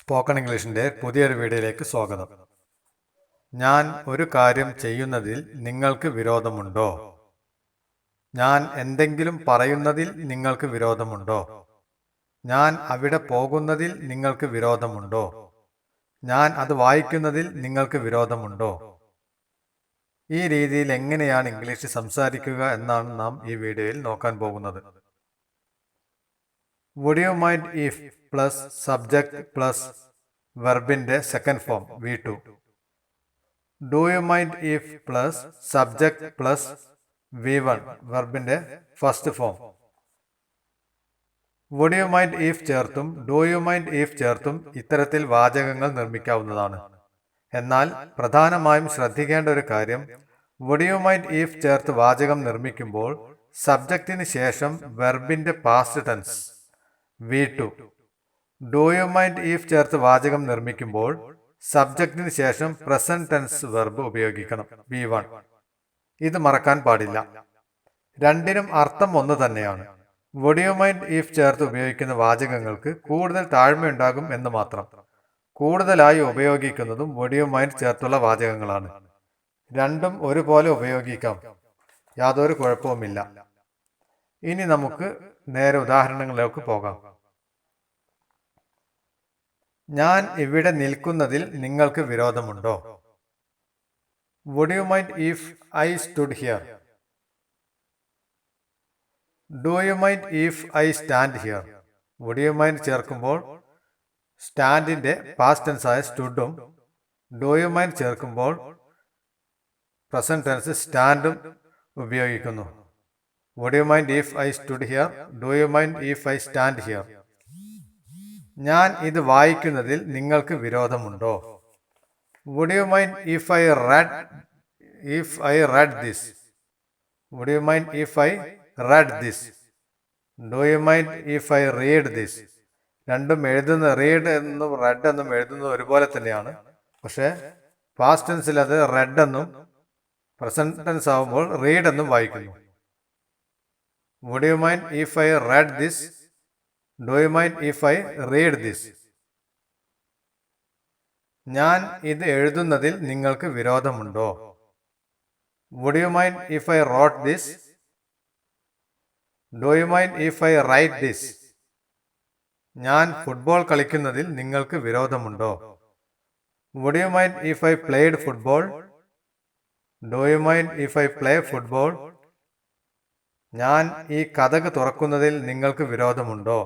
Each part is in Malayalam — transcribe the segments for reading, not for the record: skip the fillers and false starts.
സ്പോക്കൺ ഇംഗ്ലീഷിൻ്റെ പുതിയൊരു വീഡിയോയിലേക്ക് സ്വാഗതം. ഞാൻ ഒരു കാര്യം ചെയ്യുന്നതിൽ നിങ്ങൾക്ക് വിരോധമുണ്ടോ? ഞാൻ എന്തെങ്കിലും പറയുന്നതിൽ നിങ്ങൾക്ക് വിരോധമുണ്ടോ? ഞാൻ അവിടെ പോകുന്നതിൽ നിങ്ങൾക്ക് വിരോധമുണ്ടോ? ഞാൻ അത് വായിക്കുന്നതിൽ നിങ്ങൾക്ക് വിരോധമുണ്ടോ? ഈ രീതിയിൽ എങ്ങനെയാണ് ഇംഗ്ലീഷ് സംസാരിക്കുക എന്നാണ് നാം ഈ വീഡിയോയിൽ നോക്കാൻ പോകുന്നത്. Would you mind if plus subject plus verbിന്റെ second form V2. Do you mind if plus subject plus V1 വെർബിന്റെ first form. Would you mind if ചേർത്തും Do you mind if ചേർത്തും ഇത്തരത്തിൽ വാചകങ്ങൾ നിർമ്മിക്കാവുന്നതാണ്. എന്നാൽ പ്രധാനമായും ശ്രദ്ധിക്കേണ്ട ഒരു കാര്യം, Would you mind if ചേർത്ത് വാചകം നിർമ്മിക്കുമ്പോൾ സബ്ജക്റ്റിന് ശേഷം വെർബിന്റെ past tense V2. Do you mind if ചേർത്ത് വാചകം നിർമ്മിക്കുമ്പോൾ സബ്ജക്റ്റിന് ശേഷം പ്രസന്റ് ടെൻസ് വെർബ് ഉപയോഗിക്കണം V1. ഇത് മറക്കാൻ പാടില്ല. രണ്ടിനും അർത്ഥം ഒന്ന് തന്നെയാണ്. വുഡ് യു മൈൻഡ് ഇഫ് ചേർത്ത് ഉപയോഗിക്കുന്ന വാചകങ്ങൾക്ക് കൂടുതൽ താഴ്മയുണ്ടാകും എന്ന് മാത്രം. കൂടുതലായി ഉപയോഗിക്കുന്നതും വുഡ് യു മൈൻഡ് ചേർത്തുള്ള വാചകങ്ങളാണ്. രണ്ടും ഒരുപോലെ ഉപയോഗിക്കാം, യാതൊരു കുഴപ്പവുമില്ല. ഇനി നമുക്ക് നേരെ ഉദാഹരണങ്ങളിലേക്ക് പോകാം. ഞാൻ ഇവിടെ നിൽക്കുന്നതിൽ നിങ്ങൾക്ക് വിരോധമുണ്ടോ? Would you mind if I stood here? Do you mind if I stand here? Would you mind ചേർക്കുമ്പോൾ സ്റ്റാൻഡിന്റെ പാസ്റ്റ് ടെൻസ് ആയ സ്റ്റുഡും ഡു യു മൈൻഡ് ചേർക്കുമ്പോൾ പ്രസന്റ് ടെൻസ് സ്റ്റാൻഡും ഉപയോഗിക്കുന്നു. Would you mind if I stood here? Do you mind if I stand here? ഞാൻ ഇത് വായിക്കുന്നതിൽ നിങ്ങൾക്ക് വിരോധമുണ്ടോ? Would you mind if I read this? Would you mind if I read this? Do you mind if I read this? രണ്ടും എഴുതുന്ന റീഡ് എന്നും റെഡ് എന്നും എഴുതുന്നത് ഒരുപോലെ തന്നെയാണ്. പക്ഷേ പാസ്റ്റ് ടെൻസിൽ അത് റെഡ് എന്നും പ്രസന്റ് ടെൻസ് ആവുമ്പോൾ റീഡ് എന്നും വായിക്കുന്നു. Would you mind if I read this? Do you mind if I read this? ഞാൻ ഇത് എഴുതുന്നതിൽ നിങ്ങൾക്ക് വിരോധമുണ്ടോ? Would you mind if I wrote this? Do you mind if I write this? ഞാൻ ഫുട്ബോൾ കളിക്കുന്നതിൽ നിങ്ങൾക്ക് വിരോധമുണ്ടോ? Would you mind if I played football? Do you mind if I play football? ഞാൻ ഈ കതക് തുറക്കുന്നതിൽ നിങ്ങൾക്ക് വിരോധമുണ്ടോ?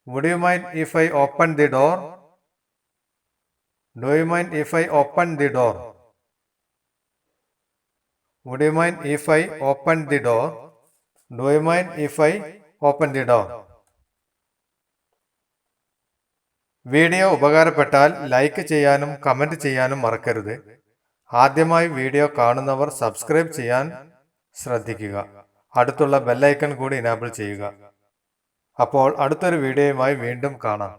Would you mind if I open the door? Do you mind if I open the door? Would you mind if I open the door? Do you mind if I open the door? Video ഉപകാരപ്പെട്ടാൽ ലൈക്ക് ചെയ്യാനും കമന്റ് ചെയ്യാനും മറക്കരുത്. ആദ്യമായി വീഡിയോ കാണുന്നവർ സബ്സ്ക്രൈബ് ചെയ്യാൻ ശ്രദ്ധിക്കുക. അടുത്തുള്ള ബെല്ലൈക്കൺ കൂടി എനേബിൾ ചെയ്യുക. അപ്പോൾ അടുത്തൊരു വീഡിയോയുമായി വീണ്ടും കാണാം.